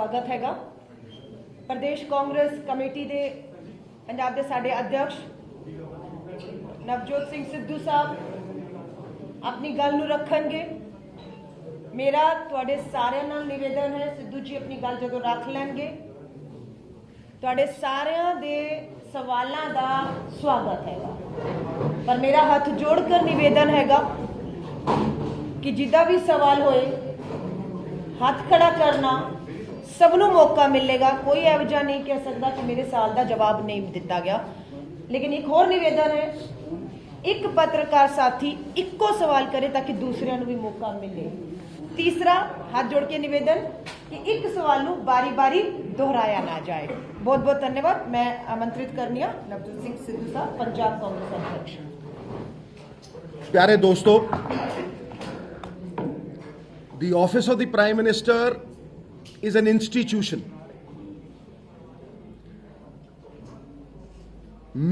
स्वागत हैगा। प्रदेश कांग्रेस कमेटी दे पंजाब दे साडे अध्यक्ष नवजोत सिंह सिद्धू साहब अपनी गल नूं रखणगे। मेरा तुहाडे सारिआं नाल निवेदन है, सिद्धू जी अपनी गल जदों रख लैणगे तुहाडे सारिआं दे सवालां दा स्वागत हैगा, पर मेरा हथ जोड़कर निवेदन हैगा कि जिदा भी सवाल होए हाथ खड़ा करना, सबनों मौका मिलेगा। कोई एवजा नहीं कह सकता कि मेरे सवाल का जवाब नहीं दिता गया। लेकिन एक होर निवेदन है, एक पत्रकार साथी इक्को सवाल करे ताकि दूसरिਆਂ ਨੂੰ भी मौका मिले। तीसरा हाथ जोड़ के निवेदन कि एक सवाल ਨੂੰ बारी बारी दोहराया ना जाए। बहुत बहुत धन्यवाद। मैं आमंत्रित करनी हूं नवजोत सिंह सिद्धू साहब, पंजाब कांग्रेस अध्यक्ष। प्यारे दोस्तों, the office of the Prime Minister is an institution.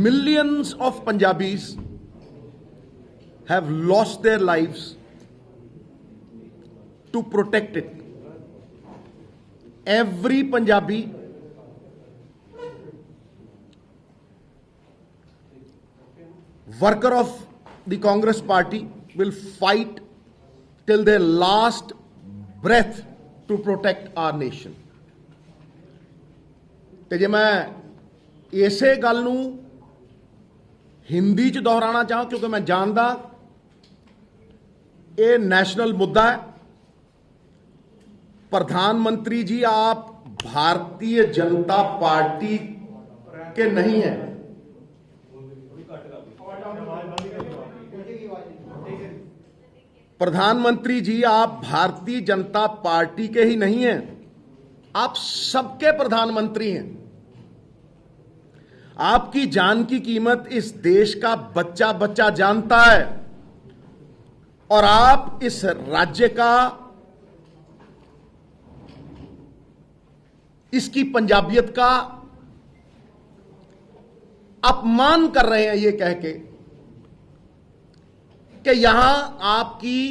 Millions of Punjabis have lost their lives to protect it. Every Punjabi worker of the Congress party will fight till their last breath to protect our nation. ਤੇ ਜੇ ਮੈਂ ਇਸੇ ਗੱਲ ਨੂੰ ਹਿੰਦੀ ਚ ਦੁਹਰਾਉਣਾ ਚਾਹਾਂ, ਕਿਉਂਕਿ ਮੈਂ ਜਾਣਦਾ ਇਹ नेशनल मुद्दा है। प्रधानमंत्री जी, आप भारतीय जनता पार्टी के नहीं हैं। प्रधानमंत्री जी, आप भारतीय जनता पार्टी के ही नहीं हैं, आप सबके प्रधानमंत्री हैं। आपकी जान की कीमत इस देश का बच्चा बच्चा जानता है, और आप इस राज्य का, इसकी पंजाबियत का अपमान कर रहे हैं ये कह के कि यहां आपकी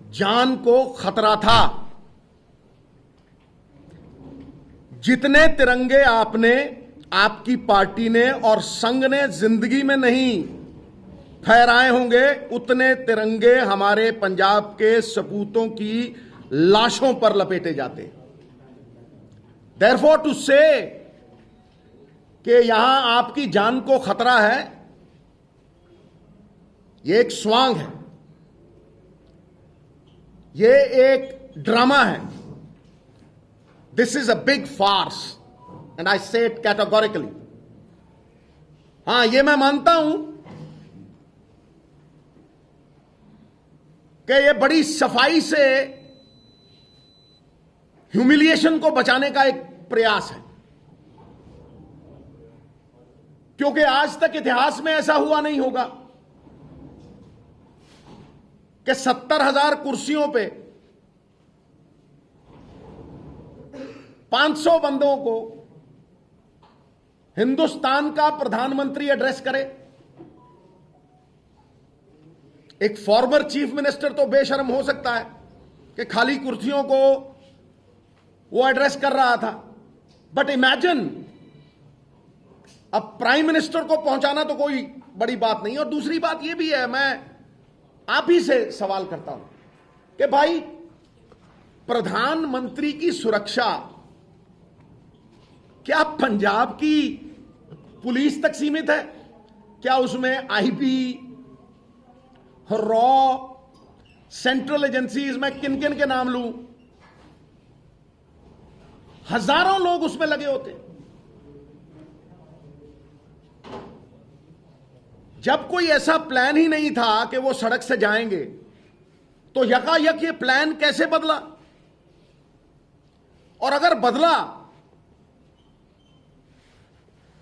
जान को खतरा था। जितने तिरंगे आपने, आपकी पार्टी ने और संघ ने जिंदगी में नहीं फहराए होंगे, उतने तिरंगे हमारे पंजाब के सपूतों की लाशों पर लपेटे जाते। Therefore, to say कि यहां आपकी जान को खतरा है, ये एक स्वांग है, ये एक ड्रामा है। This is a big farce and I say it categorically. हां, ये मैं मानता हूं कि ये बड़ी सफाई से ह्यूमिलिएशन को बचाने का एक प्रयास है, क्योंकि आज तक इतिहास में ऐसा हुआ नहीं होगा कि 70,000 कुर्सियों पे 500 बंदों को हिंदुस्तान का प्रधानमंत्री एड्रेस करे। एक फॉर्मर चीफ मिनिस्टर तो बेशर्म हो सकता है कि खाली कुर्सियों को वो एड्रेस कर रहा था, बट इमेजिन अब प्राइम मिनिस्टर को पहुंचाना तो कोई बड़ी बात नहीं। और दूसरी बात यह भी है, मैं आप ही से सवाल करता हूं कि भाई, प्रधानमंत्री की सुरक्षा क्या पंजाब की पुलिस तक सीमित है? क्या उसमें आईबी, रॉ, सेंट्रल एजेंसीज, मैं किन किन के नाम लूं, हजारों लोग उसमें लगे होते। जब कोई ऐसा प्लान ही नहीं था कि वो सड़क से जाएंगे, तो यकायक ये प्लान कैसे बदला? और अगर बदला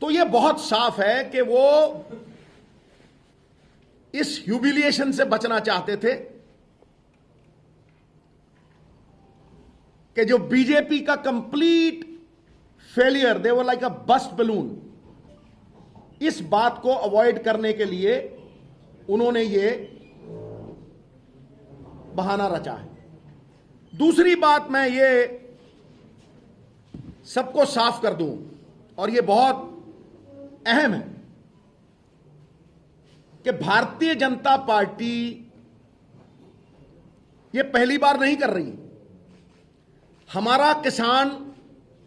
तो ये बहुत साफ है कि वो इस ह्यूमिलिएशन से बचना चाहते थे कि जो बीजेपी का complete failure, they were like a bust balloon, इस बात को अवॉइड करने के लिए उन्होंने ये बहाना रचा है। दूसरी बात मैं ये सबको साफ कर दूं, और यह बहुत अहम है कि भारतीय जनता पार्टी ये पहली बार नहीं कर रही। हमारा किसान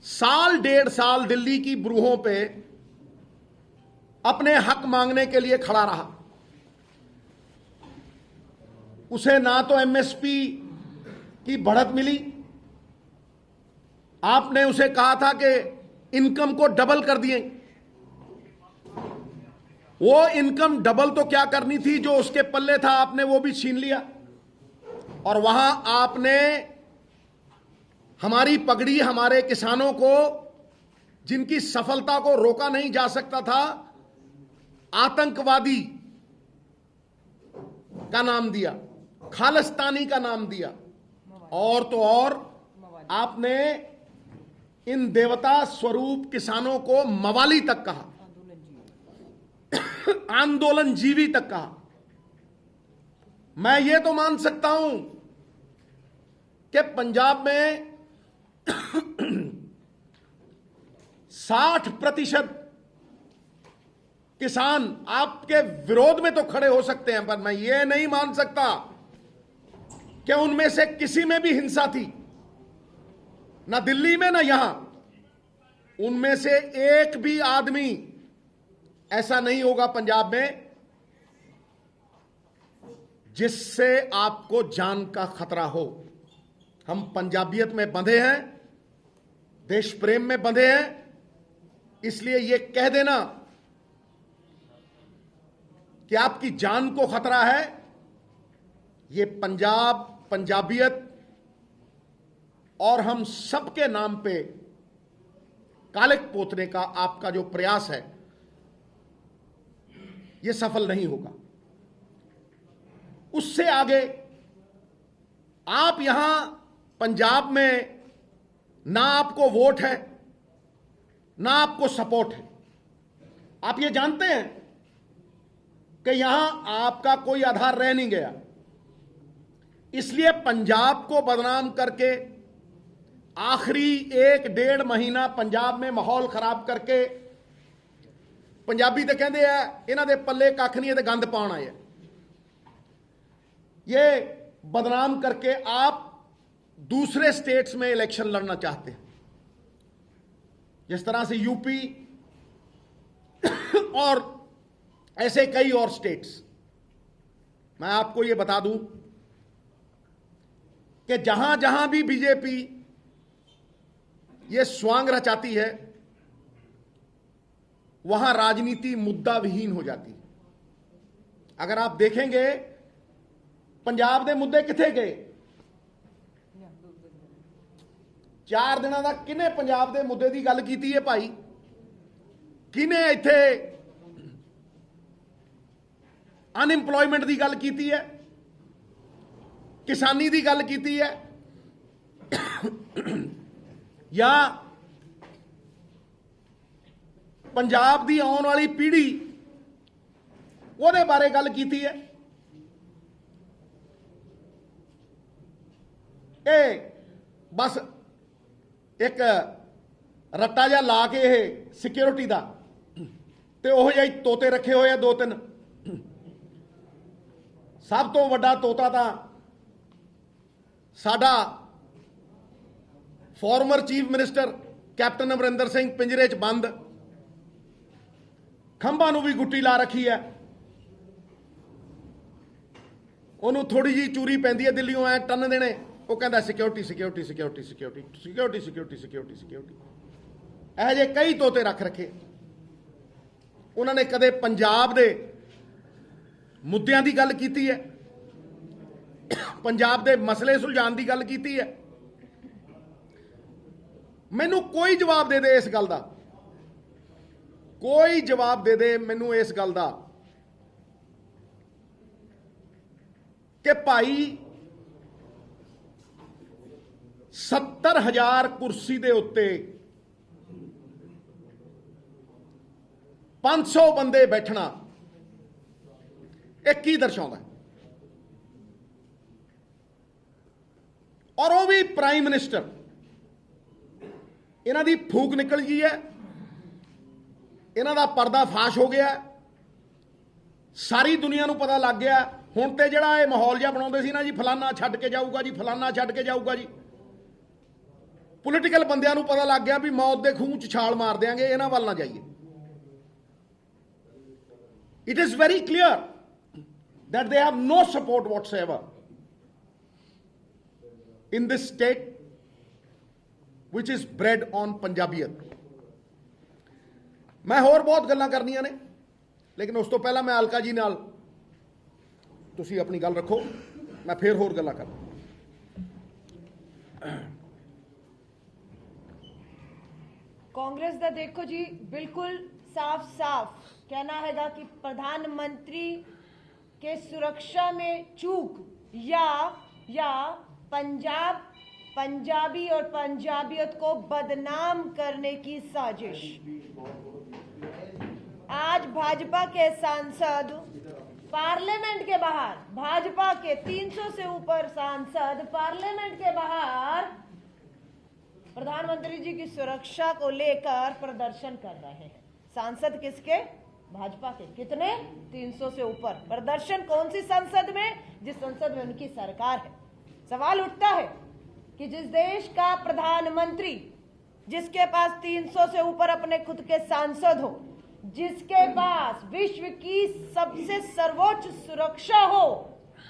साल डेढ़ साल दिल्ली की ब्रूहों पे अपने हक मांगने के लिए खड़ा रहा। उसे ना तो एमएसपी की बढ़त मिली, आपने उसे कहा था कि इनकम को डबल कर दिए। वो इनकम डबल तो क्या करनी थी, जो उसके पल्ले था आपने वो भी छीन लिया। और वहां आपने हमारी पगड़ी, हमारे किसानों को, जिनकी सफलता को रोका नहीं जा सकता था, आतंकवादी का नाम दिया, खालिस्तानी का नाम दिया, और तो और आपने इन देवता स्वरूप किसानों को मवाली तक कहा, आंदोलनजीवी तक कहा। मैं ये तो मान सकता हूं कि पंजाब में 60% किसान आपके विरोध में तो खड़े हो सकते हैं, पर मैं ये नहीं मान सकता कि उनमें से किसी में भी हिंसा थी, ना दिल्ली में ना यहां। उनमें से एक भी आदमी ऐसा नहीं होगा पंजाब में जिससे आपको जान का खतरा हो। हम पंजाबियत में बंधे हैं, देश प्रेम में बंधे हैं, इसलिए यह कह देना कि आपकी जान को खतरा है, यह पंजाब, पंजाबियत और हम सबके नाम पे कालिक पोतने का आपका जो प्रयास है, यह सफल नहीं होगा। उससे आगे आप यहां पंजाब में ना आपको वोट है, ना आपको सपोर्ट है। आप ये जानते हैं कि यहां आपका कोई आधार रह नहीं गया, इसलिए पंजाब को बदनाम करके आखिरी 1-1.5 महीना पंजाब में माहौल खराब करके, पंजाबी तो कहते हैं इन्हां दे पल्ले कख नहीं है, गंद पाउण आए। ये बदनाम करके आप दूसरे स्टेट्स में इलेक्शन लड़ना चाहते हैं, जिस तरह से यूपी और ऐसे कई और स्टेट्स। मैं आपको यह बता दूं कि जहां जहां भी बीजेपी ये स्वांग रचाती है, वहां राजनीति मुद्दा विहीन हो जाती है। अगर आप देखेंगे पंजाब के मुद्दे किथे गए, 4 दिनों का किने पंजाब के मुद्दे की गल की है भाई? किने इत्थे अनएम्पलॉयमेंट की गल की है, किसानी की गल की है, या पंजाब की आने वाली पीढ़ी ਉਹਦੇ बारे गल की है? ये बस एक रट्टा जा ला के सिक्योरिटी का ते ओह जिहे तोते रखे हुए हैं 2-3। सब तो वड्डा तोता तो साडा former chief minister captain Amarinder Singh पिंजरे च बंद, खंभा नूं भी गुट्टी ला रखी है। ਉਹਨੂੰ थोड़ी जी चूरी पैंदी है दिल्लियों ऐ टन देने, वो कहता security security security security security security security security. यह जे कई तोते रख रखे। उन्होंने कदे पंजाब दे मुद्दों की गल की है, पंजाब दे मसले सुलझाने की गल की है? मैनू कोई जवाब दे दे इस गल का, कोई जवाब दे दे मैनू इस गल का कि भाई 70,000 कुर्सी दे उत्ते 500 बंदे बैठना एक की दर्शाता है? और वो भी प्राइम मिनिस्टर। ਇਹਨਾਂ ਦੀ ਫੂਕ ਨਿਕਲ ਗਈ ਹੈ, ਇਹਨਾਂ ਦਾ ਪਰਦਾ ਫਾਸ਼ ਹੋ ਗਿਆ, ਸਾਰੀ ਦੁਨੀਆ ਨੂੰ ਪਤਾ ਲੱਗ ਗਿਆ। ਹੁਣ ਤੇ ਜਿਹੜਾ ਇਹ ਮਾਹੌਲ ਜਿਹਾ ਬਣਾਉਂਦੇ ਸੀ ਨਾ ਜੀ, ਫਲਾਨਾ ਛੱਡ ਕੇ ਜਾਊਗਾ ਜੀ, ਫਲਾਨਾ ਛੱਡ ਕੇ ਜਾਊਗਾ ਜੀ, ਪੋਲੀਟੀਕਲ ਬੰਦਿਆਂ ਨੂੰ ਪਤਾ ਲੱਗ ਗਿਆ ਵੀ ਮੌਤ ਦੇ ਖੂਹ 'ਚ ਛਾਲ ਮਾਰ ਦਿਆਂਗੇ, ਇਹਨਾਂ ਵੱਲ ਨਾ ਜਾਈਏ। It is very clear that they have no support whatsoever in this state which is bred on Punjabiyat। मैं होर बहुत गल्लां करनियां ने, लेकिन उस तो पहला मैं अलका जी नाल तुसी अपनी गल रखो, मैं फिर होर गल्लां कर। कांग्रेस दा देखो जी बिल्कुल साफ साफ कहना हैगा कि प्रधानमंत्री के सुरक्षा में चूक या पंजाबी और पंजाबियत को बदनाम करने की साजिश। आज भाजपा के सांसद पार्लियामेंट के बाहर, भाजपा के 300 से ऊपर सांसद पार्लियामेंट के बाहर प्रधानमंत्री जी की सुरक्षा को लेकर प्रदर्शन कर रहे हैं। सांसद किसके? भाजपा के। कितने? 300 से ऊपर। प्रदर्शन कौन सी संसद में? जिस संसद में उनकी सरकार है। सवाल उठता है कि जिस देश का प्रधानमंत्री, जिसके पास 300 से ऊपर अपने खुद के सांसद हो, जिसके पास विश्व की सबसे सर्वोच्च सुरक्षा हो,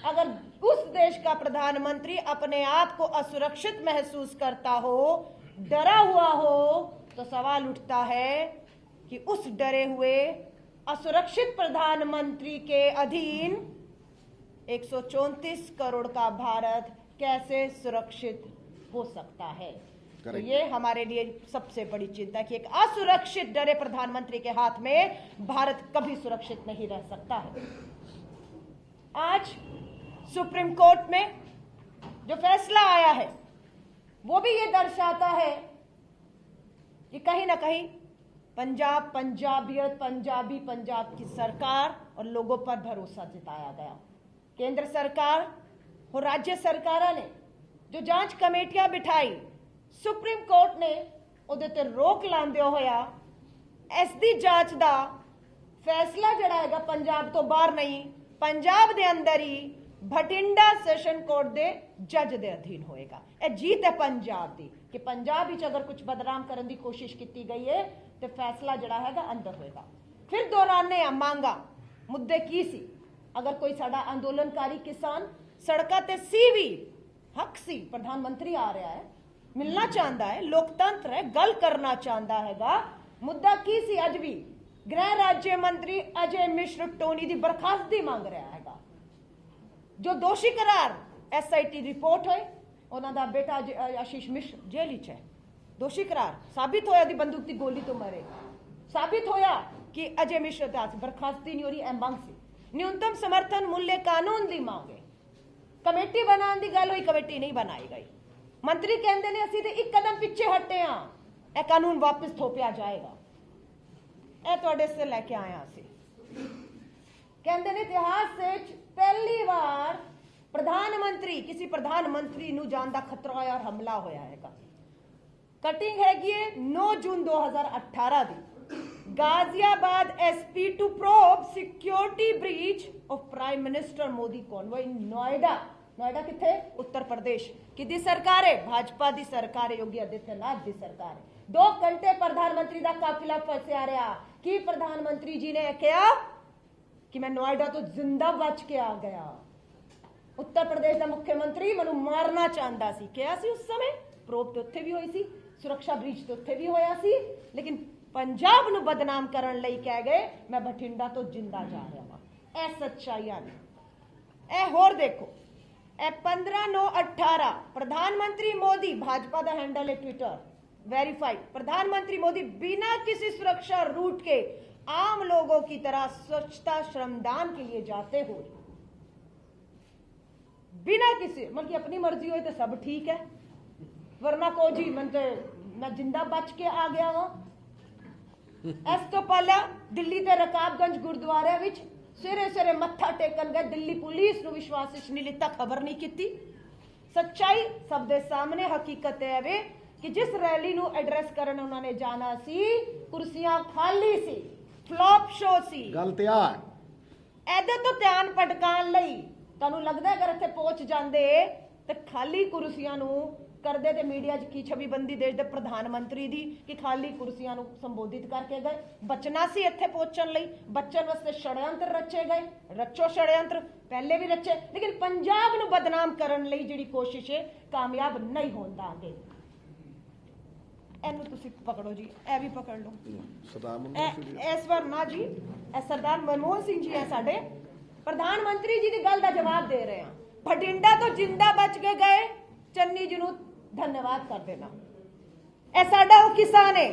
अगर उस देश का प्रधानमंत्री अपने आप को असुरक्षित महसूस करता हो, डरा हुआ हो, तो सवाल उठता है कि उस डरे हुए असुरक्षित प्रधानमंत्री के अधीन 134 करोड़ का भारत कैसे सुरक्षित हो सकता है। तो ये हमारे लिए सबसे बड़ी चिंता कि एक असुरक्षित डरे प्रधानमंत्री के हाथ में भारत कभी सुरक्षित नहीं रह सकता है। आज सुप्रीम कोर्ट में जो फैसला आया है वो भी ये दर्शाता है कि कहीं ना कहीं पंजाब, पंजाबियत, पंजाब की सरकार और लोगों पर भरोसा जताया गया। केंद्र सरकार और राज्य सरकारों ने जो जांच कमेटियां बिठाई, सुप्रीम कोर्ट ने उहदे ते रोक लांदे होया इसदी जांच दा फैसला जड़ा हैगा पंजाब तो बाहर नहीं, पंजाब दे अंदर ही भटिंडा सैशन कोर्ट दे जज दे अधीन होएगा। यह जीत है पंजाब दी कि पंजाब विच अगर कुछ बदनाम करने की कोशिश की गई है तो फैसला जड़ा हैगा अंदर होएगा। फिर दोहराने आ मांगा मुद्दे की सी, अगर कोई साडा आंदोलनकारी किसान सड़का ते सी भी हक सी, प्रधानमंत्री आ रहा है, मिलना चाहता है, लोकतंत्र है, गल करना चाहता हैगा, मुद्दा की सी अज भी गृह राज्य मंत्री अजय मिश्र टोनी की बर्खास्तगी मांग रहा हैगा। जो दोषी करार SIT रिपोर्ट होए, उन्होंने बेटा आशीष मिश्र जेल च है, दोषी करार साबित होया दी बंदूक की गोली तो मरे, साबित होया कि अजय मिश्र बर्खास्तगी नहीं हो रही, मांग सी न्यूनतम समर्थन मूल्य कानून की मांग है, कमेटी बनाने की गल हुई, कमेटी नहीं बनाई गई। मंत्री कहते ने असीं ते एक कदम पिछे हटे हाँ, यह कानून वापस थोपिया जाएगा। यह तुहाडे से लैके आया सी, कहते ने इतिहास से पहली बार प्रधानमंत्री, किसी प्रधानमंत्री नूं जान दा खतरा होया और हमला होया हैगा। कटिंग हैगी 9 जून 2018 दी, Ghaziabad SP to probe security breach of prime minister Modi convoy in Noida. Noida किथे? उत्तर प्रदेश। किदी सरकार है? भाजपा दी सरकार है, योगी आदित्यनाथ दी सरकार है। 2 घंटे प्रधानमंत्री दा काफिला फंसया रहा कि प्रधानमंत्री जी ने कहा कि मैं नोएडा तो जिंदा बच के आ गया। उत्तर प्रदेश का मुख्यमंत्री मनु मारना चाहता सी, क्या सी उस समय प्रोब तो उत्थे भी हुई सी, सुरक्षा ब्रीच तो उत्थे भी होया सी, लेकिन पंजाब नू बदनाम करन लई कह गए मैं बठिंडा तो जिंदा जा रहा वा। ए सच्चाइयां ने। ए होर देखो, ए 15/9/18 प्रधानमंत्री मोदी, भाजपा दा हैंडल है ट्विटर वेरीफाइड, प्रधानमंत्री मोदी बिना किसी सुरक्षा रूट के आम लोगों की तरह स्वच्छता श्रमदान के लिए जाते हो, बिना किसी मतलब की अपनी मर्जी हो तो सब ठीक है, वरना को जी मैं जिंदा बच के आ गया वहां। इस तो पहले दिल्ली के रकाबगंज गुरुद्वारे विच सवेरे सवेरे मत्था टेकन गए, दिल्ली पुलिस नूं विश्वास नहीं लिता, खबर नहीं की। सच्चाई सब दे सामने, हकीकत है वे ਕਿ ਜਿਸ ਰੈਲੀ ਨੂੰ ਐਡਰੈਸ ਕਰਨ ਉਹਨਾਂ ਨੇ ਜਾਣਾ ਸੀ, ਕੁਰਸੀਆਂ ਖਾਲੀ ਸੀ, ਫਲॉप ਸ਼ੋ ਸੀ। ਗੱਲ ਤੇ ਆ ਇਹਦੇ ਤੋਂ ਧਿਆਨ ਭਟਕਾਉਣ ਲਈ ਤੁਹਾਨੂੰ ਲੱਗਦਾ ਅਗਰ ਇੱਥੇ ਪਹੁੰਚ ਜਾਂਦੇ ਤੇ ਖਾਲੀ ਕੁਰਸੀਆਂ ਨੂੰ ਕਰਦੇ ਤੇ ਮੀਡੀਆ 'ਚ ਕੀ ਛਵੀਬੰਦੀ ਦੇਸ਼ ਦੇ ਪ੍ਰਧਾਨ ਮੰਤਰੀ ਦੀ ਕਿ ਖਾਲੀ ਕੁਰਸੀਆਂ ਨੂੰ ਸੰਬੋਧਿਤ ਕਰਕੇ ਗਏ। ਬਚਣਾ ਸੀ ਇੱਥੇ ਪਹੁੰਚਣ ਲਈ, ਬਚਣ ਵਾਸਤੇ षड्यंत्र रचे गए। रचो षड्यंत्र, पहले भी रचे, लेकिन पंजाब ਨੂੰ ਬਦਨਾਮ ਕਰਨ ਲਈ ਜਿਹੜੀ ਕੋਸ਼ਿਸ਼ ਹੈ ਕਾਮਯਾਬ ਨਹੀਂ ਹੋਣ ਦਾਂਗੇ। ਇਹਨੂੰ ਤੁਸੀਂ ਪਕੜੋ ਜੀ, ਇਹ ਵੀ ਪਕੜ ਲਓ। ਇਸ ਵਾਰ ਨਾ ਜੀ, ਇਹ ਸਰਦਾਰ ਮਨਮੋਹਨ ਸਿੰਘ ਜੀ ਹੈ ਸਾਡੇ ਪ੍ਰਧਾਨ ਮੰਤਰੀ ਜੀ ਦੀ ਗੱਲ ਦਾ ਜਵਾਬ ਦੇ ਰਹੇ ਆ। ਬਠਿੰਡਾ ਤੋਂ ਜਿੰਦਾ ਬਚ ਕੇ ਗਏ ਚੰਨੀ ਜੀ ਨੂੰ ਧੰਨਵਾਦ ਕਰ ਦੇਣਾ। ਇਹ ਸਾਡਾ ਉਹ ਕਿਸਾਨ ਹੈ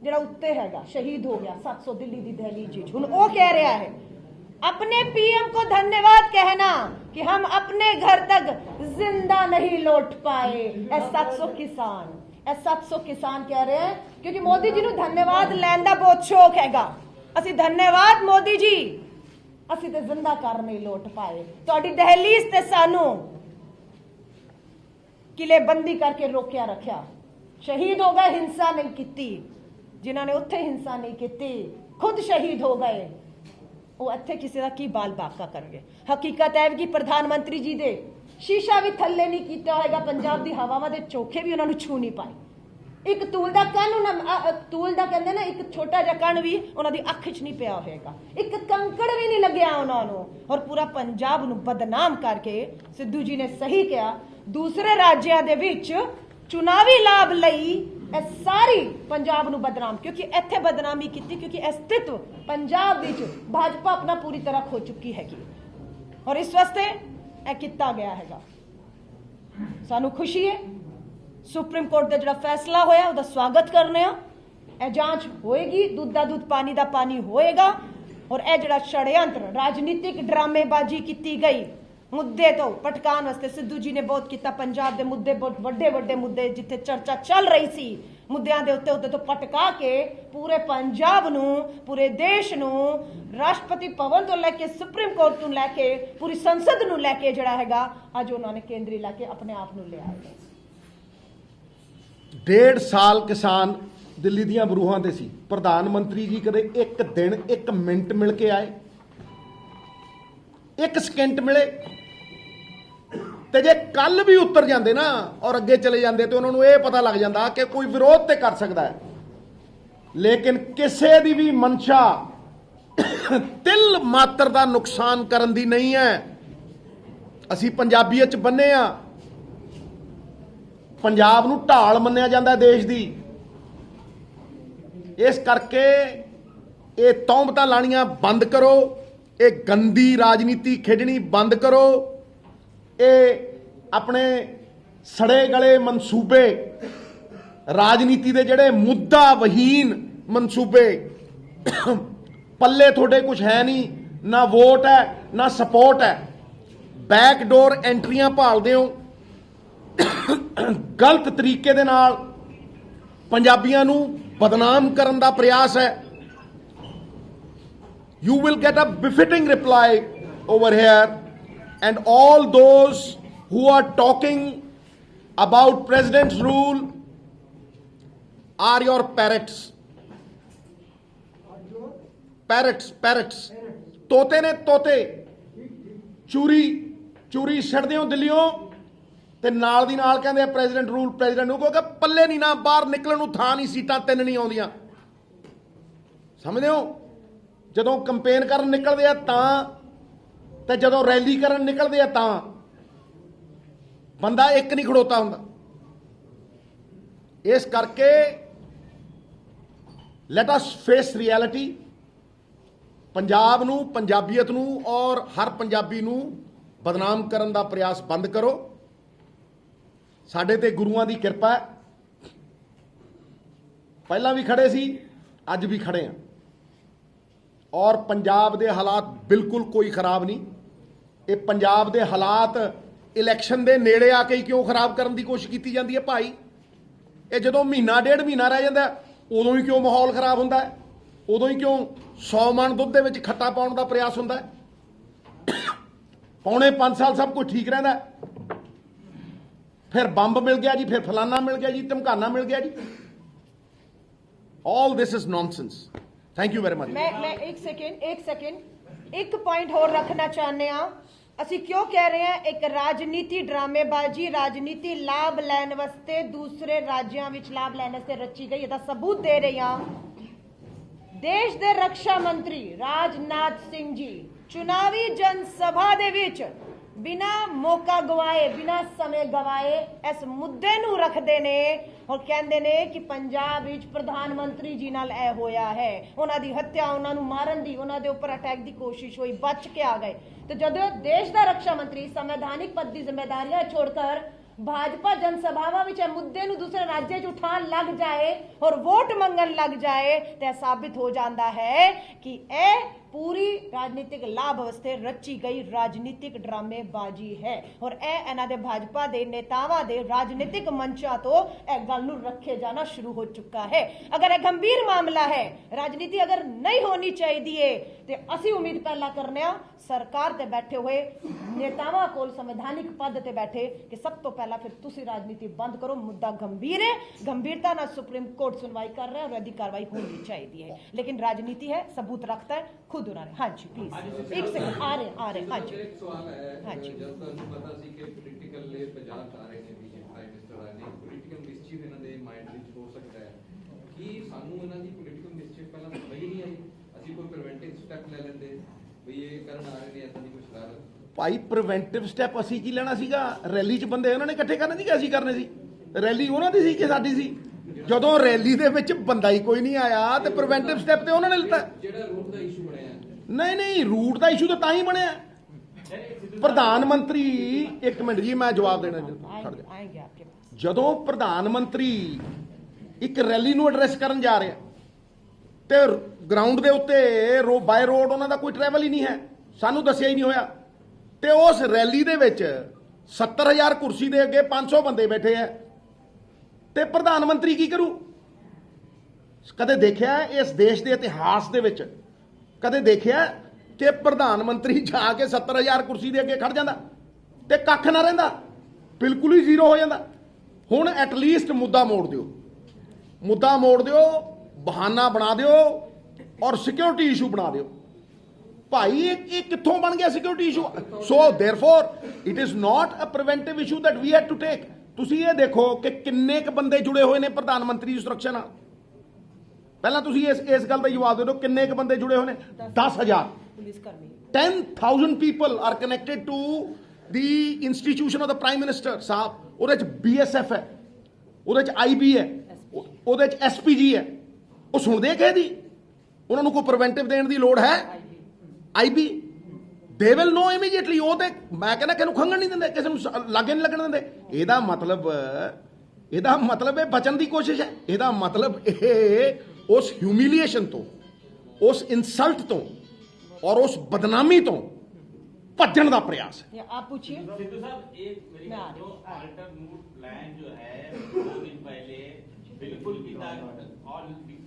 ਜਿਹੜਾ ਉੱਤੇ ਹੈਗਾ, ਸ਼ਹੀਦ ਹੋ ਗਿਆ 700 ਦਿੱਲੀ ਦੀ ਦਹਿਲੀ ਜੀ। ਹੁਣ ਉਹ ਕਹਿ ਰਿਹਾ ਹੈ अपने पीएम को धन्यवाद कहना कि हम अपने घर तक जिंदा नहीं लौट पाए। 700 किसान, 700 किसान कह रहे हैं क्योंकि मोदी जी ਨੂੰ ਧੰਨਵਾਦ ਲੈਣ ਦਾ ਬਹੁਤ ਸ਼ੌਕ ਹੈਗਾ। ਅਸੀਂ ਧੰਨਵਾਦ ਮੋਦੀ ਜੀ, ਅਸੀਂ ਤੇ ਜ਼ਿੰਦਾ ਕਰ ਨਹੀਂ ਲੋਟ ਪਾਏ। ਤੁਹਾਡੀ ਦਹਲੀਜ਼ ਤੇ ਸਾਨੂੰ ਕਿਲੇਬੰਦੀ ਕਰਕੇ ਰੋਕਿਆ ਰੱਖਿਆ। ਸ਼ਹੀਦ ਹੋ ਗਏ, ਹਿੰਸਾ ਨਹੀਂ ਕੀਤੀ। ਜਿਨ੍ਹਾਂ ਨੇ ਉੱਥੇ ਹਿੰਸਾ ਨਹੀਂ ਕੀਤੀ ਖੁਦ ਸ਼ਹੀਦ ਹੋ ਗਏ। ਉਹ ਇੱਥੇ ਕਿਸੇ ਦਾ ਕੀ ਬਾਲ ਬਾਕਾ ਕਰਨਗੇ। ਹਕੀਕਤ ਹੈ ਕਿ ਪ੍ਰਧਾਨ ਮੰਤਰੀ ਜੀ ਦੇ ਸ਼ੀਸ਼ਾ ਵੀ ਥੱਲੇ ਨਹੀਂ ਕੀਤਾ ਹੋਏਗਾ। ਪੰਜਾਬ ਦੀ ਹਵਾਵਾਂ ਦੇ ਚੋਖੇ ਵੀ ਉਹਨਾਂ ਨੂੰ ਛੂ ਨਹੀਂ ਪਾਏ। ਇੱਕ ਤੂਲ ਦਾ ਕਣ, ਤੂਲ ਦਾ ਕਹਿੰਦੇ ਨਾ, ਇੱਕ ਛੋਟਾ ਜਿਹਾ ਕਣ ਵੀ ਉਹਨਾਂ ਦੀ ਅੱਖ 'ਚ ਨਹੀਂ ਪਿਆ ਹੋਏਗਾ। ਇੱਕ ਕੰਕੜ ਵੀ ਨਹੀਂ ਲੱਗਿਆ ਉਹਨਾਂ ਨੂੰ। ਔਰ ਪੂਰਾ ਪੰਜਾਬ ਨੂੰ ਬਦਨਾਮ ਕਰਕੇ ਸਿੱਧੂ ਜੀ ਨੇ ਸਹੀ ਕਿਹਾ, ਦੂਸਰੇ ਰਾਜਾਂ ਦੇ ਵਿੱਚ ਚੁਣਾਵੀ ਲਾਭ ਲਈ ਇਹ ਸਾਰੀ ਪੰਜਾਬ ਨੂੰ ਬਦਨਾਮ, ਕਿਉਂਕਿ ਇੱਥੇ ਬਦਨਾਮੀ ਕੀਤੀ ਕਿਉਂਕਿ ਅਸਤਿਤਵ ਪੰਜਾਬ ਵਿੱਚ ਭਾਜਪਾ ਆਪਣਾ ਪੂਰੀ ਤਰ੍ਹਾਂ ਖੋ ਚੁੱਕੀ ਹੈਗੀ। ਔਰ ਇਸ ਵਾਸਤੇ ਇਹ ਕੀਤਾ ਗਿਆ ਹੈਗਾ। ਸਾਨੂੰ ਖੁਸ਼ੀ ਹੈ ਸੁਪਰੀਮ ਕੋਰਟ ਦਾ ਜਿਹੜਾ ਫੈਸਲਾ ਹੋਇਆ ਉਹਦਾ ਸਵਾਗਤ ਕਰਨੇ ਆ। ਇਹ ਜਾਂਚ ਹੋਏਗੀ, ਦੁੱਧ ਦਾ ਦੁੱਧ, ਪਾਣੀ ਦਾ ਪਾਣੀ ਹੋਏਗਾ। ਔਰ ਇਹ ਜਿਹੜਾ षड्यंत्र, ਰਾਜਨੀਤਿਕ ਡਰਾਮੇਬਾਜ਼ੀ ਕੀਤੀ ਗਈ ਮੁੱਦੇ ਤੋਂ ਭਟਕਾਉਣ ਵਾਸਤੇ ਸਿੱਧੂ ਜੀ ਨੇ ਬਹੁਤ ਕੀਤਾ। ਪੰਜਾਬ ਦੇ ਮੁੱਦੇ, ਬਹੁਤ ਵੱਡੇ ਵੱਡੇ ਮੁੱਦੇ ਜਿੱਥੇ ਚਰਚਾ ਚੱਲ ਰਹੀ ਸੀ, ਮੁੱਦਿਆਂ ਦੇ ਉੱਤੇ ਤੋਂ ਭਟਕਾ ਕੇ ਪੂਰੇ ਪੰਜਾਬ ਨੂੰ, ਪੂਰੇ ਦੇਸ਼ ਨੂੰ, ਰਾਸ਼ਟਰਪਤੀ ਭਵਨ ਤੋਂ ਲੈ ਕੇ ਸੁਪਰੀਮ ਕੋਰਟ ਤੋਂ ਲੈ ਕੇ ਪੂਰੀ ਸੰਸਦ ਨੂੰ ਲੈ ਕੇ ਜਿਹੜਾ ਹੈਗਾ ਅੱਜ ਉਹਨਾਂ ਨੇ ਕੇਂਦਰੀ ਲੈ ਕੇ ਆਪਣੇ ਆਪ ਨੂੰ ਲਿਆ। 1.5 ਸਾਲ ਕਿਸਾਨ ਦਿੱਲੀ ਦੀਆਂ ਬਰੂਹਾਂ ਤੇ ਸੀ। ਪ੍ਰਧਾਨ ਮੰਤਰੀ ਜੀ ਕਦੇ ਇੱਕ ਦਿਨ, ਇੱਕ ਮਿੰਟ ਮਿਲ ਕੇ ਆਏ? ਇੱਕ ਸਕਿੰਟ ਮਿਲੇ? ਤੇ ਜੇ ਕੱਲ ਵੀ ਉਤਰ ਜਾਂਦੇ ਨਾ ਔਰ ਅੱਗੇ ਚਲੇ ਜਾਂਦੇ ਤੇ ਉਹਨਾਂ ਨੂੰ ਇਹ ਪਤਾ ਲੱਗ ਜਾਂਦਾ ਕਿ ਕੋਈ ਵਿਰੋਧ ਤੇ ਕਰ ਸਕਦਾ ਹੈ। ਲੇਕਿਨ ਕਿਸੇ ਦੀ ਵੀ ਮਨਸ਼ਾ ਤਿਲ ਮਾਤਰ ਦਾ ਨੁਕਸਾਨ ਕਰਨ ਦੀ ਨਹੀਂ ਹੈ। ਅਸੀਂ ਪੰਜਾਬੀਅਤ ਚ ਬੰਨੇ ਆ। ਪੰਜਾਬ ਨੂੰ ਢਾਲ ਮੰਨਿਆ ਜਾਂਦਾ ਦੇਸ਼ ਦੀ। ਇਸ ਕਰਕੇ ਇਹ ਤੌਹਮਤਾਂ ਲਾਣੀਆਂ ਬੰਦ ਕਰੋ। ਇਹ ਗੰਦੀ ਰਾਜਨੀਤੀ ਖੇਡਣੀ ਬੰਦ ਕਰੋ। ਇਹ ਆਪਣੇ ਸੜੇ ਗਲੇ ਮਨਸੂਬੇ, ਰਾਜਨੀਤੀ ਦੇ ਜਿਹੜੇ ਮੁੱਦਾ ਵਹੀਨ ਮਨਸੂਬੇ, ਪੱਲੇ ਤੁਹਾਡੇ ਕੁਝ ਹੈ ਨਹੀਂ, ਨਾ ਵੋਟ ਹੈ ਨਾ ਸਪੋਰਟ ਹੈ। ਬੈਕਡੋਰ ਐਂਟਰੀਆਂ ਭਾਲਦੇ ਹੋ। ਗਲਤ ਤਰੀਕੇ ਦੇ ਨਾਲ ਪੰਜਾਬੀਆਂ ਨੂੰ ਬਦਨਾਮ ਕਰਨ ਦਾ ਪ੍ਰਯਾਸ ਹੈ। You will get a befitting reply over here, and all those who are talking about president's rule are your parrots. Parrots. ਤੋਤੇ ਨੇ ਤੋਤੇ। ਚੂਰੀ ਛੱਡਦੇ ਹੋ ਦਿੱਲੀੋਂ ਤੇ ਨਾਲ ਦੀ ਨਾਲ ਕਹਿੰਦੇ ਪ੍ਰੈਜ਼ੀਡੈਂਟ ਰੂਲ, ਪ੍ਰੈਜ਼ੀਡੈਂਟ ਨੂੰ, ਕਿਉਂਕਿ ਪੱਲੇ ਨਹੀਂ ਨਾ, ਬਾਹਰ ਨਿਕਲਣ ਨੂੰ ਥਾਂ ਨਹੀਂ, ਸੀਟਾਂ 3 ਨਹੀਂ ਆਉਂਦੀਆਂ। ਸਮਝਦੇ ਹੋ? ਜਦੋਂ ਕੰਪੇਨ ਕਰਨ ਨਿਕਲਦੇ ਆ ਤਾਂ, ਤੇ ਜਦੋਂ ਰੈਲੀ ਕਰਨ ਨਿਕਲਦੇ ਆ ਤਾਂ ਬੰਦਾ ਇੱਕ ਨਹੀਂ ਖੜੋਤਾ ਹੁੰਦਾ। ਇਸ ਕਰਕੇ let us face reality. Punjab ਨੂੰ, ਪੰਜਾਬੀਅਤ ਨੂੰ ਔਰ ਹਰ ਪੰਜਾਬੀ ਨੂੰ ਬਦਨਾਮ ਕਰਨ ਦਾ ਪ੍ਰਯਾਸ ਬੰਦ ਕਰੋ। ਸਾਡੇ ਤੇ ਗੁਰੂਆਂ ਦੀ ਕਿਰਪਾ ਹੈ। ਪਹਿਲਾਂ ਵੀ ਖੜੇ ਸੀ, ਅੱਜ ਵੀ ਖੜੇ ਆ। ਔਰ ਪੰਜਾਬ ਦੇ ਹਾਲਾਤ ਬਿਲਕੁਲ ਕੋਈ ਖਰਾਬ ਨਹੀਂ। ਇਹ ਪੰਜਾਬ ਦੇ ਹਾਲਾਤ ਇਲੈਕਸ਼ਨ ਦੇ ਨੇੜੇ ਆ ਕੇ ਕਿਉਂ ਖਰਾਬ ਕਰਨ ਦੀ ਕੋਸ਼ਿਸ਼ ਕੀਤੀ ਜਾਂਦੀ ਹੈ ਭਾਈ? ਇਹ ਜਦੋਂ ਮਹੀਨਾ ਡੇਢ ਮਹੀਨਾ ਰਹਿ ਜਾਂਦਾ ਉਦੋਂ ਹੀ ਕਿਉਂ ਮਾਹੌਲ ਖਰਾਬ ਹੁੰਦਾ ਹੈ? ਉਦੋਂ ਹੀ ਕਿਉਂ 100 ਮਣ ਦੁੱਧ ਦੇ ਵਿੱਚ ਖੱਟਾ ਪਾਉਣ ਦਾ ਪ੍ਰਯਾਸ ਹੁੰਦਾ ਹੈ? ਪੌਣੇ 5 ਸਾਲ ਸਭ ਕੁਝ ਠੀਕ ਰਹਿੰਦਾ, फिर बंब मिल गया जी, फिर फलाना मिल गया जी, धमकाना मिल गया जी। All this is nonsense. Thank you very much. मैं एक सेकंड एक पॉइंट होर रखना चाहते हैं। ਅਸੀਂ ਕਿਉਂ ਕਹਿ ਰਹੇ ਹਾਂ ਇੱਕ ਰਾਜਨੀਤੀ ਡਰਾਮੇਬਾਜ਼ੀ ਰਾਜਨੀਤੀ ਲਾਭ ਲੈਣ ਵਾਸਤੇ ਦੂਸਰੇ ਰਾਜਾਂ ਵਿੱਚ ਲਾਭ ਲੈਣ ਵਾਸਤੇ ਰਚੀ ਗਈ ਇਹਦਾ ਸਬੂਤ ਦੇ ਰਹੇ ਹਾਂ। ਦੇਸ਼ ਦੇ ਰੱਖਿਆ ਮੰਤਰੀ ਰਾਜਨਾਥ ਸਿੰਘ ਜੀ ਚੁਣਾਵੀ ਜਨ ਸਭਾ ਦੇ ਵਿੱਚ ਬਿਨਾ ਮੌਕਾ ਗਵਾਏ ਬਿਨਾ ਸਮੇਂ ਗਵਾਏ ਇਸ ਮੁੱਦੇ ਨੂੰ ਰੱਖਦੇ ਨੇ ਔਰ ਕਹਿੰਦੇ ਨੇ ਕਿ ਪੰਜਾਬ ਵਿੱਚ ਪ੍ਰਧਾਨ ਮੰਤਰੀ ਜੀ ਨਾਲ ਇਹ ਹੋਇਆ ਹੈ, ਉਹਨਾਂ ਦੀ ਹੱਤਿਆ, ਉਹਨਾਂ ਨੂੰ ਮਾਰਨ ਦੀ, ਉਹਨਾਂ ਦੇ ਉੱਪਰ ਅਟੈਕ ਦੀ ਕੋਸ਼ਿਸ਼ ਹੋਈ, ਬਚ ਕੇ ਆ ਗਏ। तो जब देश का रक्षा मंत्री संवैधानिक पद की जिम्मेदारियां छोड़कर भाजपा जनसभावां विच मुद्दे नूं दूसरे राज्य च उठाण लग जाए और वोट मंगण लग जाए तो साबित हो जाता है कि यह पूरी राजनीतिक लाभ वास्ते रची गई राजनीतिक ड्रामेबाजी है और यह इन्हां दे भाजपा के नेतावां दे राजनीतिक मंचां तो यह गल नूं रखे जाना शुरू हो चुका है। अगर यह गंभीर मामला है, राजनीति अगर नहीं होनी चाहिए तो असी उम्मीद पहला करने सरकार ते बैठे हुए नेतावां कोल संवैधानिक पद ते बैठे कि सब तो पहला फिर तुसी राजनीति बंद करो। मुद्दा गंभीर है, गंभीरता ना सुप्रीम कोर्ट सुनवाई कर रहा है और यदि कार्रवाई होनी चाहिए है, लेकिन राजनीति है, सबूत रखता है, खुद उन्होंने। हाँ जी प्लीज एक सेकंड आ रहे हाँ जी। एक सवाल है, हाँ जी। जब ਤੁਹਾਨੂੰ ਪਤਾ ਸੀ ਕਿ ਪੋਲੀਟੀਕਲ ਲੈ ਪੰਜਾਬ ਆ ਰਹੇ ਨੇ ਬੀਜੇਪੀ ਪ੍ਰਾਈਮ ਮਿਨਿਸਟਰ ਆ ਨੇ ਪੋਲੀਟੀਕਲ ਮਿਸਚੀਫ ਇਹਨਾਂ ਦੇ ਮਾਈਂਡ ਵਿੱਚ ਹੋ ਸਕਦਾ ਹੈ ਕਿ ਸਾਨੂੰ ਇਹਨਾਂ ਦੀ ਪੋਲੀਟੀਕਲ ਮਿਸਚੀਫ ਪਹਿਲਾਂ ਸਮਝ ਹੀ ਨਹੀਂ ਆਈ, ਅਸੀਂ ਕੋਈ ਪ੍ਰੀਵੈਂਟਿਵ ਸਟੈਪ ਲੈ ਲੈਂਦੇ ਵੀ ਇਹ ਕਰਨ ਆ ਰਹੇ ਨੇ ਇਦਾਂ ਦੀ ਕੁਝ ਸ਼ਰਾਰਤ। ਭਾਈ ਪ੍ਰੀਵੈਂਟਿਵ ਸਟੈਪ ਅਸੀਂ ਕੀ ਲੈਣਾ ਸੀਗਾ? ਰੈਲੀ 'ਚ ਬੰਦੇ ਉਹਨਾਂ ਨੇ ਇਕੱਠੇ ਕਰਨੇ ਸੀ ਕਿ ਅਸੀਂ ਕਰਨੇ ਸੀ? ਰੈਲੀ ਉਹਨਾਂ ਦੀ ਸੀ ਕਿ ਸਾਡੀ ਸੀ? ਜਦੋਂ ਰੈਲੀ ਦੇ ਵਿੱਚ ਬੰਦਾ ਹੀ ਕੋਈ ਨਹੀਂ ਆਇਆ ਤੇ ਪ੍ਰੀਵੈਂਟਿਵ ਸਟੈਪ ਤੇ ਉਹਨਾਂ ਨੇ ਲਿੱਤਾ। ਜਿਹੜਾ ਰੂਟ ਦਾ ਇਸ਼ੂ ਬਣਿਆ ਨਹੀਂ ਰੂਟ ਦਾ ਇਸ਼ੂ ਤਾਂ ਹੀ ਬਣਿਆ। ਪ੍ਰਧਾਨ ਮੰਤਰੀ ਇੱਕ ਮਿੰਟ ਜੀ ਮੈਂ ਜਵਾਬ ਦੇਣਾ ਖੜ ਜਾ। आएंगे आपके पास। ਜਦੋਂ ਪ੍ਰਧਾਨ ਮੰਤਰੀ ਇੱਕ ਰੈਲੀ ਨੂੰ ਐਡਰੈਸ ਕਰਨ ਜਾ ਰਿਹਾ ਤੇ ਗਰਾਊਂਡ ਦੇ ਉੱਤੇ ਬਾਈ ਰੋਡ ਉਹਨਾਂ ਦਾ ਕੋਈ ਟਰੈਵਲ ਹੀ ਨਹੀਂ ਹੈ, ਸਾਨੂੰ ਦੱਸਿਆ ਹੀ ਨਹੀਂ ਹੋਇਆ ਤੇ ਉਸ ਰੈਲੀ ਦੇ ਵਿੱਚ 70000 ਕੁਰਸੀ ਦੇ ਅੱਗੇ 500 ਬੰਦੇ ਬੈਠੇ ਆ ਤੇ ਪ੍ਰਧਾਨ ਮੰਤਰੀ ਕੀ ਕਰੂ? ਕਦੇ ਦੇਖਿਆ ਇਸ ਦੇਸ਼ ਦੇ ਇਤਿਹਾਸ ਦੇ ਵਿੱਚ ਕਦੇ ਦੇਖਿਆ ਕਿ ਪ੍ਰਧਾਨ ਮੰਤਰੀ ਜਾ ਕੇ 70000 ਕੁਰਸੀ ਦੇ ਅੱਗੇ ਖੜ ਜਾਂਦਾ ਤੇ ਕੱਖ ਨਾ ਰਹਿੰਦਾ, ਬਿਲਕੁਲ ਹੀ ਜ਼ੀਰੋ ਹੋ ਜਾਂਦਾ। ਹੁਣ ਐਟਲੀਸਟ ਮੁੱਦਾ ਮੋੜ ਦਿਓ, ਬਹਾਨਾ ਬਣਾ ਦਿਓ ਔਰ ਸਿਕਿਉਰਿਟੀ ਇਸ਼ੂ ਬਣਾ ਦਿਓ। ਭਾਈ ਇਹ ਕਿੱਥੋਂ ਬਣ ਗਿਆ security issue? So therefore it is not a preventive issue that we had to take. ਤੁਸੀਂ ਇਹ ਦੇਖੋ ਕਿ ਕਿੰਨੇ ਕ ਬੰਦੇ ਜੁੜੇ ਹੋਏ ਨੇ ਪ੍ਰਧਾਨ ਮੰਤਰੀ ਦੀ ਸੁਰੱਖਿਆ ਨਾਲ। ਪਹਿਲਾਂ ਤੁਸੀਂ ਇਸ ਗੱਲ ਦਾ ਜਵਾਬ ਦੇ ਦਿਓ, ਕਿੰਨੇ ਕ ਬੰਦੇ ਜੁੜੇ ਹੋਏ ਨੇ? 10,000 पुलिस कर्मी 10,000 people are connected to the institution of the prime minister ਸਾਹਿਬ। ਉਹਦੇ ਚ BSF ਹੈ, ਉਹਦੇ ਚ IB ਹੈ, ਉਹਦੇ ਚ SPG ਹੈ। ਉਹ ਸੁਣਦੇ ਕਿਸੇ ਦੀ? ਉਹਨਾਂ ਨੂੰ ਕੋਈ ਪ੍ਰੀਵੈਂਟਿਵ ਦੇਣ ਦੀ ਲੋੜ ਹੈ? IB they will know immediately। ਉਹ ਤੇ ਮੈਂ ਕਹਿੰਦਾ ਕਿਸੇ ਨੂੰ ਖੰਘਣ ਨਹੀਂ ਦਿੰਦੇ, ਕਿਸੇ ਨੂੰ ਲਾਗੇ ਨਹੀਂ ਲੱਗਣ ਦਿੰਦੇ। ਇਹਦਾ ਮਤਲਬ ਇਹ ਬਚਣ ਦੀ ਕੋਸ਼ਿਸ਼ ਹੈ। ਇਹਦਾ ਮਤਲਬ ਇਹ ਉਸ ਹਿਊਮਿਲੀਏਸ਼ਨ ਤੋਂ, ਉਸ ਇਨਸਲਟ ਤੋਂ और उस बदनामी तो भजन का प्रयास है। आप पूछिए सिद्धू साहब, एक मेरी जो अल्टरनेट प्लान जो है 2 दिन पहले बिल्कुल किया और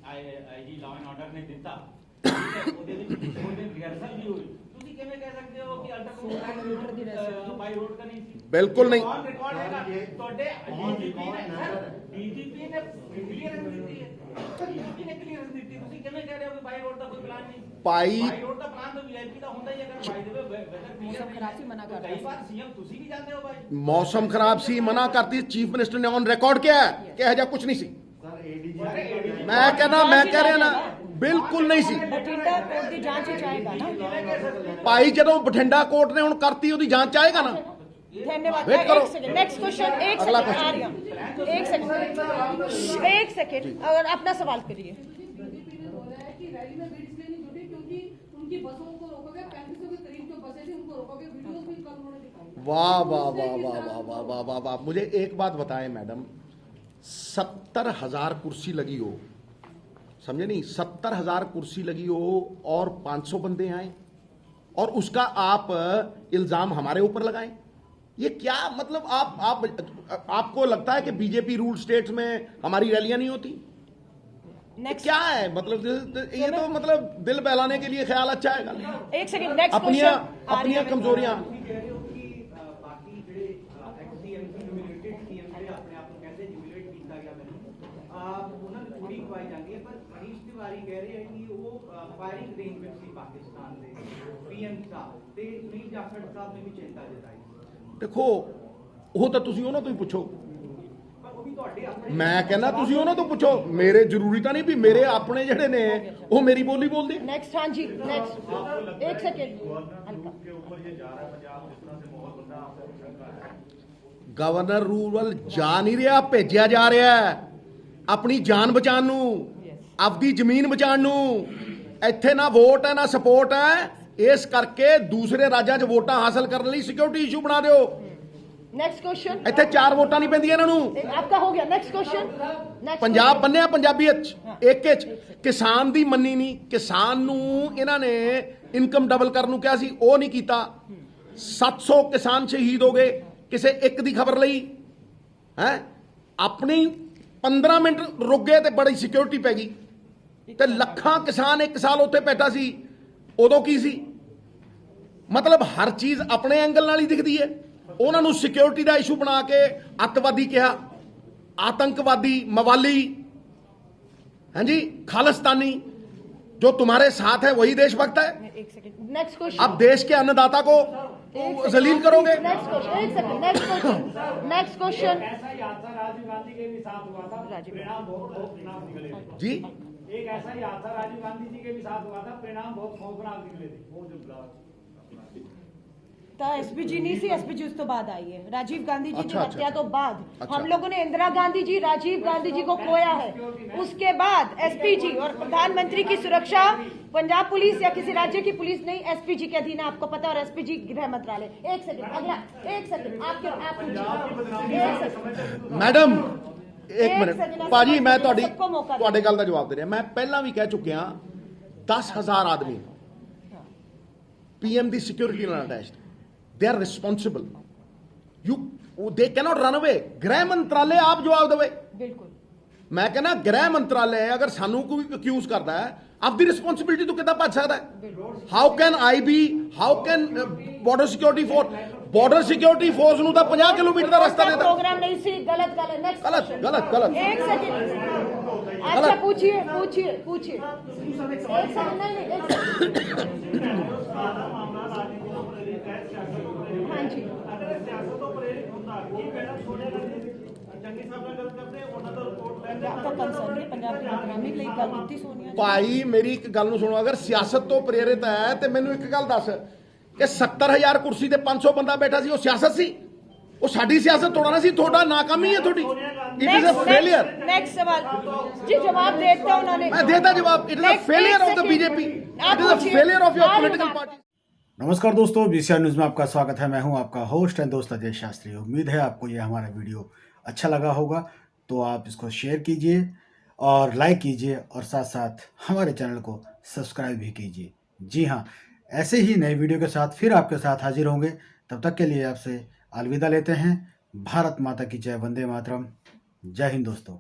आईजी लॉ एंड ऑर्डर ने दिता ਉਹਦੇ ਵਿੱਚ 2 ਦਿਨ ਰਿਹਰਸਲ ਵੀ ਹੋਈ। ਤੁਸੀਂ ਕਿਵੇਂ ਕਹਿ ਸਕਦੇ ਹੋ ਕਿ ਅਲਟਰਨੇਟ ਪਲਾਨ ਬਾਈ ਰੋਡ ਦਾ ਨਹੀਂ ਸੀ? ਬਿਲਕੁਲ ਨਹੀਂ। ਔਨ ਰਿਕਾਰਡ ਹੈਗਾ ਤੁਹਾਡੇ ਡੀਜੀਪੀ ਨੇ ਕਲੀਅਰੈਂਸ ਦਿੱਤੀ ਹੈ, ਡੀਜੀਪੀ ਨੇ ਕਲੀਅਰੈਂਸ ਦਿੱਤੀ। ਤੁਸੀਂ ਕਿਵੇਂ ਕਹਿ ਰਹੇ ਹੋ ਕਿ ਬਾਈ ਰੋਡ ਦਾ ਕੋਈ ਪਲਾਨ ਨਹੀਂ? ਬਾਈ ਰੋਡ ਦਾ ਪਲਾਨ ਤਾਂ ਵੀਆਈਪੀ ਦਾ ਹੁੰਦਾ ਹੀ ਅਗਰ ਬਾਈ ਦੇ ਵੈਦਰ ਖਰਾਬ ਸੀ ਮਨਾ ਕਰਦਾ। ਕਈ ਵਾਰ ਸੀਐਮ ਤੁਸੀਂ ਵੀ ਜਾਂਦੇ ਹੋ ਬਾਈ। मौसम खराब सी मना करती, चीफ मिनिस्टर ने ऑन रिकॉर्ड किया है कि यह कुछ नहीं सी। मैं कह रहा ना बिल्कुल नहीं सी। बठिंडा कोर्ट की जांच ही चाहेगा ना भाई जदों बठिंडा कोर्ट ने हुण करती ओदी जांच आएगा ना। धन्यवाद। वेट करो। एक सेकंड, नेक्स्ट क्वेश्चन। एक अगला सेकंड आ रही हूं। एक सेकंड अगर अपना सवाल करिए। बीजेपी ने बोला है कि रैली में भीड़ इसलिए नहीं जुटी क्योंकि उनकी बसों को रोकोगे, 3500 के करीब जो बसें थी उनको रोकोगे। वीडियोस भी कल उन्होंने दिखाई। वाह वाह वाह वाह वाह वाह वाह वाह वाह। मुझे एक बात बताएं मैडम, 70,000 कुर्सी लगी हो, समझे नहीं, 70,000 कुर्सी लगी हो और 500 बंदे आए और उसका आप इल्जाम हमारे ऊपर लगाएं, ये क्या मतलब? आपको लगता है कि बीजेपी रूल स्टेट्स में हमारी रैलियां नहीं होती? क्या है मतलब? ये तो मतलब दिल बहलाने के लिए ख्याल अच्छा है। एक सेकंड, नेक्स्ट क्वेश्चन। अपनी कमजोरियां ਬਾਕੀ ਜਿਹੜੇ ਐਕਸ-ਸੀਐਮ ਸੀ ਨੋਮੀਨੇਟਡ ਸੀਐਮ ਲਗਵਾਈ ਜਾਂਦੀ ਹੈ, ਪਰ ਮਨੀਸ਼ ਤਿਵਾਰੀ ਕਹਿ ਰਹੇ ਹੈ ਕਿ ਉਹ ਫਾਇਰਿੰਗ ਰੇਂਜ ਵਿੱਚ ਸੀ ਪਾਕਿਸਤਾਨ ਦੇ ਪੀਐਮ ਸਾਹਿਬ ਤੇ ਸੁਨੀਲ ਜਾਖੜ ਸਾਹਿਬ ਨੇ ਵੀ ਚਿੰਤਾ ਜਤਾਈ। ਦੇਖੋ ਉਹ ਤਾਂ ਤੁਸੀਂ ਉਹਨਾਂ ਤੋਂ ਹੀ ਪੁੱਛੋ। ਪਰ ਉਹ ਵੀ ਤੁਹਾਡੇ ਆਪਣੇ ਮੈਂ ਕਹਿੰਦਾ ਤੁਸੀਂ ਉਹਨਾਂ ਤੋਂ ਪੁੱਛੋ, ਮੇਰੇ ਜ਼ਰੂਰੀ ਤਾਂ ਨਹੀਂ ਵੀ ਮੇਰੇ ਆਪਣੇ ਜਿਹੜੇ ਨੇ ਉਹ ਮੇਰੀ ਬੋਲੀ ਬੋਲਦੇ। नेक्स्ट, हाँ जी नेक्स्ट, एक सेकेंड। ਗਵਰਨਰ ਰੂਲ ਜਾ ਨਹੀਂ ਰਿਹਾ, ਭੇਜਿਆ ਜਾ ਰਿਹਾ ਹੈ ਆਪਣੀ ਜਾਨ ਬਚਾਉਣ ਨੂੰ, ਆਪਦੀ ਜ਼ਮੀਨ ਬਚਾਉਣ ਨੂੰ। ਇੱਥੇ ਨਾ ਵੋਟ ਹੈ ਨਾ ਸਪੋਰਟ ਹੈ, ਇਸ ਕਰਕੇ ਦੂਸਰੇ ਰਾਜਾਂ 'ਚ ਵੋਟਾਂ ਹਾਸਲ ਕਰਨ ਲਈ ਸਿਕਿਉਰਿਟੀ ਇਸ਼ੂ ਬਣਾ ਦਿਓ। नेक्स्ट क्वेश्चन, ਇੱਥੇ 4 ਵੋਟਾਂ ਨਹੀਂ ਪੈਂਦੀਆਂ ਇਹਨਾਂ ਨੂੰ। आपका हो गया। नेक्स्ट क्वेश्चन, ਪੰਜਾਬ ਬੰਨਿਆ ਪੰਜਾਬੀਅਤ 'ਚ ਇੱਕ ਕਿਸਾਨ ਦੀ ਮੰਨੀ ਨਹੀਂ, ਕਿਸਾਨ ਨੂੰ ਇਹਨਾਂ ਨੇ ਇਨਕਮ ਡਬਲ ਕਰਨ ਨੂੰ ਕਿਹਾ ਸੀ, ਉਹ ਨਹੀਂ ਕੀਤਾ। 700 ਕਿਸਾਨ ਸ਼ਹੀਦ ਹੋ ਗਏ ਕਿਸੇ ਇੱਕ ਦੀ ਖਬਰ ਲਈ ਹੈ। ਆਪਣੀ 15 ਮਿੰਟ ਰੁਕ ਗਏ ਤੇ ਬੜੀ ਸਿਕਿਉਰਿਟੀ ਪੈ ਗਈ ਤੇ ਲੱਖਾਂ ਕਿਸਾਨ 1 ਸਾਲ ਉੱਥੇ ਬੈਠਾ ਸੀ, ਉਦੋਂ ਕੀ ਸੀ? ਮਤਲਬ ਹਰ ਚੀਜ਼ ਆਪਣੇ ਐਂਗਲ ਨਾਲ ਹੀ ਦਿਖਦੀ ਹੈ। ਉਹਨਾਂ ਨੂੰ ਸਿਕਿਉਰਿਟੀ ਦਾ ਇਸ਼ੂ ਬਣਾ ਕੇ ਅੱਤਵਾਦੀ ਕਿਹਾ, आतंकवादी, मवाली, हाँ जी, खालिस्तानी। जो तुम्हारे साथ है वही देशभक्त है। एक सेकंड, नेक्स्ट क्वेश्चन। अब देश के अन्नदाता को जलील करोगे। नेक्स्ट क्वेश्चन, एक second, next question, next question. ऐसा ही हादसा राजीव गांधी के भी साथ हुआ था, परिणाम बहुत खौफनाक निकले थे। जी, एक ऐसा ही हादसा राजीव गांधी जी के भी साथ हुआ था, परिणाम बहुत खौफनाक निकले थे। वो जो ਤਾਂ ਐਸਪੀਜੀ नहीं सी, एसपीजी उस तो बाद आई है। राजीव गांधी जी की अच्छा, हत्या तो बाद अच्छा। हम लोगों ने इंदिरा गांधी जी, राजीव गांधी जी को खोया है। उसके बाद एसपीजी और प्रधानमंत्री की सुरक्षा पंजाब पुलिस या किसी राज्य की पुलिस नहीं, एसपीजी के अधीन है, आपको पता है। और एसपीजी गृह मंत्रालय। एक सेकंड, अगला, एक सेकंड, आप मैडम एक एक मिनट सेकंड, ਭਾਜੀ, ਮੈਂ सबको मौका दे। ਤੁਹਾਡੇ ਗੱਲ ਦਾ ਜਵਾਬ ਦੇ ਰਿਹਾ। ਮੈਂ ਪਹਿਲਾਂ ਵੀ ਕਹਿ ਚੁੱਕਿਆ 10,000 ਆਦਮੀ पीएम ਦੀ ਸਿਕਿਉਰਿਟੀ ਨਾਲ attached. they are responsible, they cannot run away। गृह मंत्रालय आप जवाब देवे। बिल्कुल। मैं कहना गृह मंत्रालय अगर सानू कोई अक्यूज करता है, आपकी रिस्पॉन्सिबिलिटी तो कितना भज सकता है? How can I be, how can Border Security Force नु तो 50 किलोमीटर का रास्ता देता। प्रोग्राम नहीं सी, गलत गलत। नेक्स्ट गलत गलत गलत। एक सेकंड, अच्छा पूछिए पूछिए पूछिए। एक सेकंड, नहीं नहीं, एक सेकंड। हाँ जी, आपका कंसर्न है पंजाब की इकोनॉमिक ਲਈ ਗੱਲ ਕੀਤੀ ਸੋਨੀਆ। ਭਾਈ ਮੇਰੀ ਇੱਕ ਗੱਲ ਨੂੰ ਸੁਣੋ, ਅਗਰ ਸਿਆਸਤ ਤੋਂ ਪ੍ਰੇਰਿਤ ਹੈ ਤੇ ਮੈਨੂੰ ਇੱਕ ਗੱਲ ਦੱਸ ਕਿ 70,000 ਕੁਰਸੀ ਤੇ 500 ਬੰਦਾ ਬੈਠਾ ਸੀ, ਉਹ ਸਿਆਸਤ ਸੀ? ਉਹ ਸਾਡੀ ਸਿਆਸਤ ਤੋੜਨਾ ਸੀ? ਤੁਹਾਡਾ ਨਾਕਾਮੀ ਹੈ ਤੁਹਾਡੀ। It is a failure. Next सवाल जी, जवाब देता उन्होंने। मैं देता जवाब। It is a failure of the BJP, it is a failure of your political party. नमस्कार दोस्तों, बीसीआर न्यूज़ में आपका स्वागत है। मैं हूं आपका होस्ट एंड दोस्त अजय शास्त्री। उम्मीद है आपको ये हमारा वीडियो अच्छा लगा होगा, तो आप इसको शेयर कीजिए और लाइक कीजिए और साथ साथ हमारे चैनल को सब्सक्राइब भी कीजिए। जी हाँ, ऐसे ही नए वीडियो के साथ फिर आपके साथ हाजिर होंगे। तब तक के लिए आपसे अलविदा लेते हैं। भारत माता की जय, वंदे मातरम। जय हिंद दोस्तों।